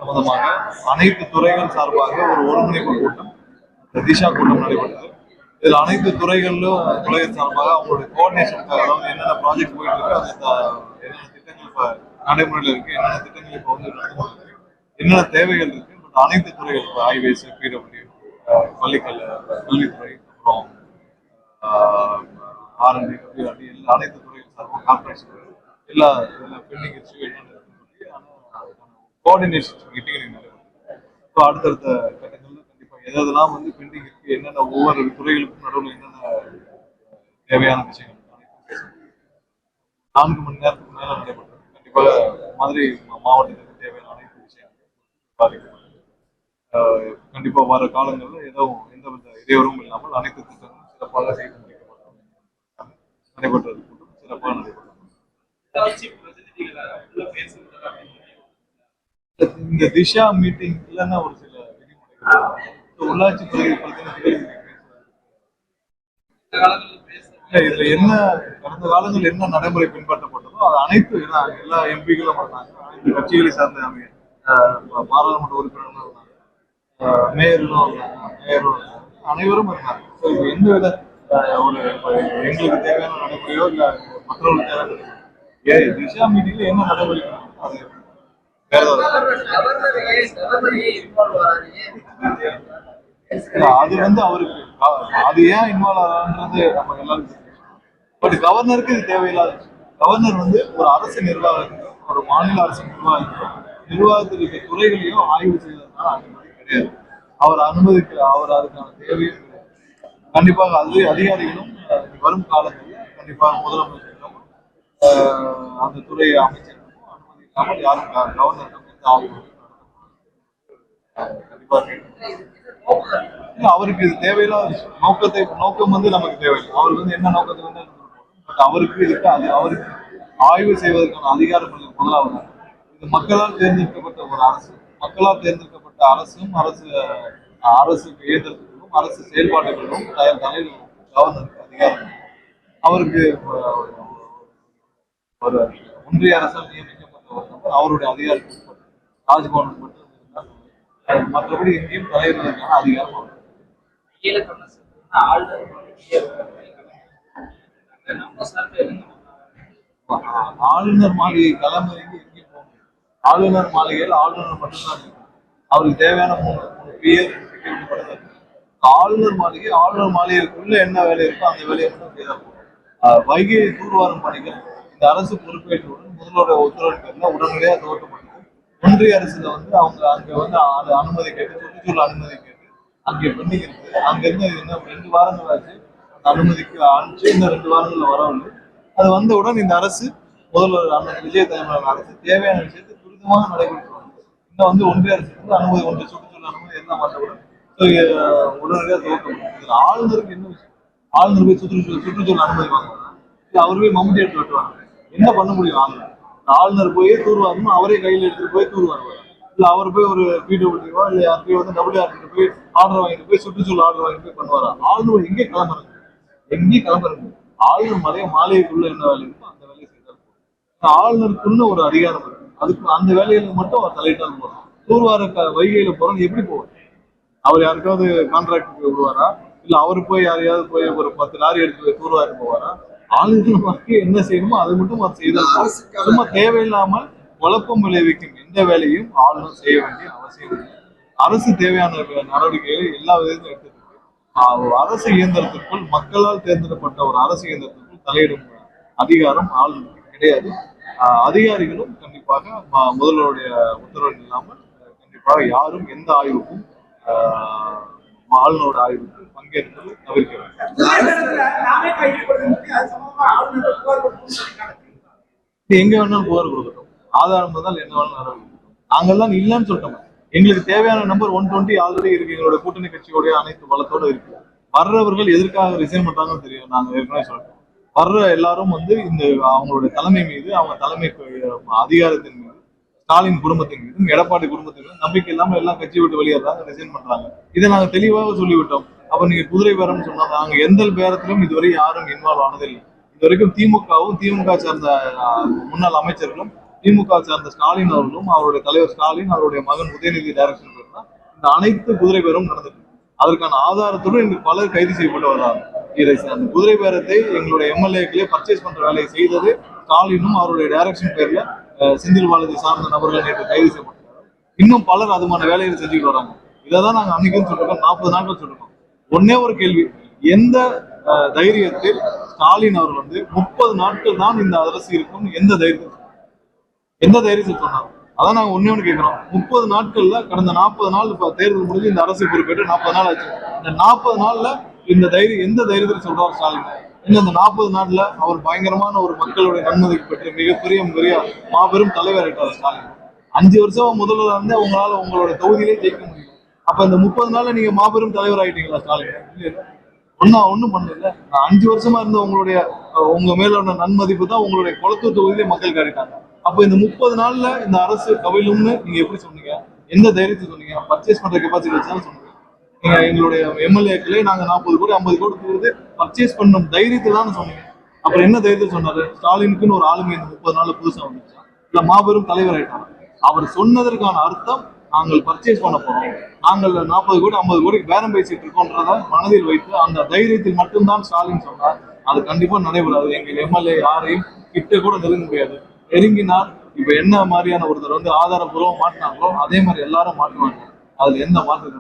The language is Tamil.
சம்பந்தமாக அனைத்து துறைகள் சார்பாக ஒரு ஒருங்கிணைப்பு கூட்டம், திஷா கூட்டம் நடைபெற்றது. இதில் அனைத்து துறைகள் சார்பாக அவங்களுடைய கோஆர்டினேஷனுக்காக, அதாவது என்னென்ன ப்ராஜெக்ட் போயிட்டு இருக்கு, என்னென்ன திட்டங்கள் இப்ப நடைமுறையில் இருக்கு, என்னென்ன திட்டங்கள் இப்ப வந்து நடந்து என்னென்ன தேவைகள் இருக்கு, அனைத்து துறைகள் ஹைவேஸ், பிடபிள்யூ, கல்வித்துறை, அப்புறம் ஆர்என்டி, அனைத்து துறைகள் சார்பாக கார்பரேஷன் எல்லா பெண்டிங் இஷ்யூ என்னென்ன கோஆர்டினேஷன் மீட்டிங் நடைபெறும். அடுத்தடுத்த கட்டங்கள்ல கண்டிப்பா எதெல்லாம் வந்து பெண்டிங் இருக்கு, என்னென்ன ஒவ்வொரு துறைகளுக்கும் நடுவில் என்னென்ன தேவையான விஷயங்கள் 4 மணி நேரத்துக்கு மேல நடைபெற்றது. கண்டிப்பாக மதுரை மாவட்டத்துக்கு தேவையான அனைத்து விஷயங்கள் கண்டிப்பா வர காலங்களில் எந்தவித இடையூறும் இல்லாமல் அனைத்து திட்டங்களும் சிறப்பாக செய்து முடிக்கப்பட்டது. நடைபெற்றது கூட்டம் சிறப்பாக நடைபெற்றது. இந்த திஷா மீட்டிங் இல்லைன்னா ஒரு சில விதிமுறைகள் உள்ளாட்சி பிரதிநிதிகள் இதுல என்ன கடந்த காலங்கள் என்ன நடைமுறை பின்பற்றப்பட்டதோ அது அனைத்து எல்லா எம்பிகளும் இருந்தாங்க, அனைத்து கட்சிகளை சார்ந்த பாராளுமன்ற உறுப்பினர்களும் இருந்தாங்க, மேயரும் அனைவரும் இருந்தாங்க. எந்த வித ஒரு எங்களுக்கு தேவையான நடைமுறையோ இல்ல மற்றவர்களுக்கு தேவையான திஷா மீட்டிங்ல என்ன நடைமுறை அது அது வந்து அவருக்கு அது ஏன் இன்வால்வ் ஆகுறது நம்ம எல்லாருக்கும். பட் கவர்னருக்கு இது தேவையில்லாத. கவர்னர் வந்து ஒரு அரசு நிர்வாகம், ஒரு மாநில அரசு நிர்வாகத்தில் இருக்க துறைகளையும் ஆய்வு செய்வதற்கான அனுமதி கிடையாது. அவர் அதுக்கான தேவையும் கண்டிப்பாக அதிகாரிகளும் வரும் காலங்களில் கண்டிப்பாக முதலமைச்சரும் அந்த துறை அமைச்சர்களும் அனுமதி இல்லாமல் யாரும் கவர்னரிடம் எந்த ஆய்வு அவருக்கு இது தேவையில்லாத நோக்கம் வந்து நமக்கு தேவையில்லை. அவர் வந்து என்ன நோக்கத்துக்கு வந்து பட் அவருக்கு இதுக்கு அவருக்கு ஆய்வு செய்வதற்கான அதிகாரம் இல்லை. முதலாவது இது மக்களால் தேர்ந்தெடுக்கப்பட்ட ஒரு அரசு, மக்களால் தேர்ந்தெடுக்கப்பட்ட அரசும் அரசு இயந்திரத்திற்கும் அரசு செயல்பாடுகளிலும் தலைவர்களும் கவர்னருக்கு அதிகாரம். அவருக்கு ஒரு ஒன்றிய அரசால் நியமிக்கப்பட்ட ஒரு நபர் அவருடைய அதிகாரத்தில் ராஜ்பவன் மட்டும் மற்றபடி எங்கேயும் தலைவர்களுக்கான அதிகாரம் ஆளுநர் மாளிகை கிளம்புறீங்க எங்கேயும் போக முடியும். ஆளுநர் மாளிகையில் ஆளுநர் மட்டும்தான் இருக்கும். அவருக்கு தேவையான 3 பேர் ஆளுநர் மாளிகைக்குள்ள என்ன வேலை இருக்கோ அந்த வேலையை மட்டும் செய்தால் போதும். வைகையை தூர்வாரும் பணிகள் இந்த அரசு பொறுப்பேற்றவுடன் முதல்வருடைய உத்தரவின் பேர்ல உடனடியாக துவக்கப்பட்டது. ஒன்றிய அரசுல வந்து அவங்க அங்க வந்து அனுமதி கேட்டு, சுற்றுச்சூழல் அனுமதி கேட்டு அங்கே பெண்டிங் இருக்கு. அங்க இருந்து என்ன 2 வாரங்கள் ஆச்சு அனுமதிக்கு அனுப்பிச்சு, இந்த 2 வாரங்கள்ல வரவில்லை. அது வந்தவுடன் இந்த அரசு முதல்வர் அண்ணன் விஜய் தலைமையிலான அரசு தேவையான விஷயத்தை துரிதமாக நடைபெற்றுவாங்க. இன்னும் வந்து ஒன்றிய அரசு வந்து அனுமதி, ஒன்றிய சுற்றுச்சூழல் அனுமதி எல்லாம் வந்தவுடன் உடனடியாக துவக்கப்படும். இதுல ஆளுநருக்கு என்ன விஷயம்? ஆளுநர் போய் சுற்றுச்சூழல் அனுமதி வாங்குவாங்க, அவர் போய் மம்முட்டி எடுத்து வெட்டுவாங்க. என்ன பண்ண முடியும்? ஆளுநர் போய் தூர்வாரணும், அவரே கையில் எடுத்துட்டு போய் தூர்வாருவார். இல்ல அவர் போய் ஒரு பிடபிள்யூவோ இல்ல யாருக்கோ வந்து டபிள்யூஆர்கிட்ட போய் ஆர்டர் வாங்கிட்டு போய் சுற்றுச்சூழல் ஆர்டர் வாங்கிட்டு போய் பண்ணுவாரா? ஆளுநர் எங்கேயும் கிளம்புறது. ஆளுநர் மாளிகைக்குள்ள என்ன வேலை இருக்கோ அந்த வேலையை செய்தால் ஆளுநருக்குன்னு ஒரு அதிகாரம் இருக்கு. அதுக்கு அந்த வேலையில மட்டும் அவர் தலையிட்டால் போறோம். தூர்வார வைகையில போறோம் எப்படி போவார்? அவர் யாருக்காவது கான்ட்ராக்ட் விடுவாரா? இல்ல அவரு போய் யாரையாவது போய் ஒரு 10 லாரி எடுத்து போய் தூர்வாரி போவாரா? ஆளுநருக்கு என்ன செய்யணுமோ அதை மட்டும் அவர் செய்தால் சும்மா தேவையில்லாமல் குழப்பம் விளைவிக்கும் எந்த வேலையும் ஆளுநர் செய்ய வேண்டிய அவசியம் இல்லை. அரசு தேவையான நடவடிக்கைகளை எல்லா விதத்திலும் எடுத்துருக்கு. அரசு இயந்திரத்திற்குள், மக்களால் தேர்ந்தெடுக்கப்பட்ட ஒரு அரசு இயந்திரத்திற்குள் தலையிடும் அதிகாரம் ஆளுநருக்கு கிடையாது. அதிகாரிகளும் கண்டிப்பாக முதல்வருடைய உத்தரவு இல்லாமல் கண்டிப்பாக யாரும் எந்த ஆய்வுக்கும் ஆளுநரோட ஆய்வுக்கு பங்கேற்பது தவிர்க்க வேண்டும். எங்க வேணாலும் புகார் கொடுக்கட்டும், ஆதாரம் இருந்தால் என்ன வேணாலும் நடவடிக்கை. நாங்கெல்லாம் இல்லைன்னு சொல்லிட்டோம். எங்களுக்கு தேவையான நம்பர் 120 ஆல்ரெடி இருக்கு. எங்களோட கூட்டணி கட்சியோடைய அனைத்து பலத்தோடு இருக்கு. வர்றவர்கள் எதற்காக ரிசைன் பண்றாங்கன்னு தெரியும். நாங்க ஏற்கனவே சொல்றோம், வர்ற எல்லாரும் வந்து இந்த அவங்களுடைய தலைமை மீது, அவங்க தலைமை அதிகாரத்தின் மீது, ஸ்டாலின் குடும்பத்தின் மீதும் எடப்பாடி குடும்பத்தின் மீது நம்பிக்கை இல்லாம எல்லாம் கட்சி விட்டு வெளியேறாங்க, ரிசைன் பண்றாங்க. இதை நாங்க தெளிவாக சொல்லிவிட்டோம். அப்ப நீங்க குதிரை பேரம்னு சொன்னா, நாங்க எந்த பேரத்திலும் இதுவரை யாரும் இன்வால்வ் ஆனதில்லை. இது வரைக்கும் திமுகவும் திமுக சார்ந்த முன்னாள் அமைச்சர்களும் திமுக சார்ந்த ஸ்டாலின் அவர்களும் அவருடைய தலைவர் ஸ்டாலின் அவருடைய மகன் உதயநிதி டைரக்ஷன் தான் இந்த அனைத்து குதிரை பேரும் நடந்துட்டு அதற்கான ஆதாரத்துடன் இன்று பலர் கைது செய்யப்பட்டு வர்றாங்க. இதை அந்த குதிரை பேரத்தை எங்களுடைய எம்எல்ஏக்களே பர்ச்சேஸ் பண்ற வேலையை செய்தது ஸ்டாலினும் அவருடைய டைரக்ஷன் பேர்ல செந்தில் பாலாஜி சார்ந்த நபர்கள் நேற்று கைது செய்யப்பட்டிருக்காங்க. இன்னும் பலர் அதுமான வேலையை செஞ்சுட்டு வராங்க. இதைதான் நாங்க அன்னைக்குன்னு சொல்லிருக்கோம், 40 நாட்கள் சொல்லிருக்கோம். ஒன்னே ஒரு கேள்வி, எந்த தைரியத்தில் ஸ்டாலின் அவர் 30 நாட்கள் தான் இந்த அரசு இருக்கும் எந்த தைரியத்தில் சொன்னார்? அதான் நாங்க ஒண்ணு கேட்கிறோம். 30 நாட்கள்ல கடந்த 40 நாள் இப்ப தேர்தல் முடிஞ்சு இந்த அரசு பொறுப்பேற்று 40 நாள் ஆச்சு. இந்த 40 நாள்ல இந்த எந்த தைரியத்தில் சொல்றாரு ஸ்டாலின்? இந்த 40 நாள்ல அவர் பயங்கரமான ஒரு மக்களுடைய நன்மதிப்பு பெற்று மிகப்பெரிய மாபெரும் தலைவர் ஆயிட்டார் ஸ்டாலின். 5 வருஷம் முதல்வர் வந்து உங்களால உங்களோட தொகுதியிலே ஜெயிக்க முடியும். அப்ப இந்த 30 நாள்ல நீங்க மாபெரும் தலைவர் ஆயிட்டீங்களா ஸ்டாலின்? ஒண்ணும் பண்ணல. 5 வருஷமா இருந்த உங்க மேலோட நன்மதிப்பு தான் உங்களுடைய குளத்தூர் தொகுதியிலே மக்கள் காட்டிட்டாங்க. அப்ப இந்த 30 நாள்ல இந்த அரசு கவிழும்னு நீங்க எப்படி சொன்னீங்க? எந்த தைரியத்தை சொன்னீங்க? பர்ச்சேஸ் பண்ற கெப்பாசிட்டி வச்சுதான் சொன்னீங்க. நீங்க எங்களுடைய எம்எல்ஏக்களே நாங்க 40 கோடி 50 கோடி கொடுத்து பர்ச்சேஸ் பண்ணும் தைரியத்தை தான் சொன்னீங்க. அப்புறம் என்ன தைரியத்தை சொன்னாரு? ஸ்டாலினுக்குன்னு ஒரு ஆளுமை இந்த 30 நாள்ல புதுசா வந்துச்சு, இல்ல மாபெரும் தலைவர் ஆயிட்டாங்க. அவர் சொன்னதற்கான அர்த்தம் நாங்கள் பர்ச்சேஸ் பண்ண போறோம், நாங்கள் 40 கோடி 50 கோடிக்கு பேரம் பேசிட்டு இருக்கோன்றத மனதில் வைத்து அந்த தைரியத்தில் மட்டும்தான் ஸ்டாலின் சொன்னார். அது கண்டிப்பா நடைபெறாது. எங்கள் எம்எல்ஏ யாரையும் கிட்ட கூட நெருங்க முடியாது. நெருங்கினால் இப்ப என்ன மாதிரியான ஒருத்தர் ஆதாரப்பூர்வம் மாட்டினாங்களோ அதே மாதிரி எல்லாரும் மாட்டுவாங்க. அதுல எந்த மாற்றம்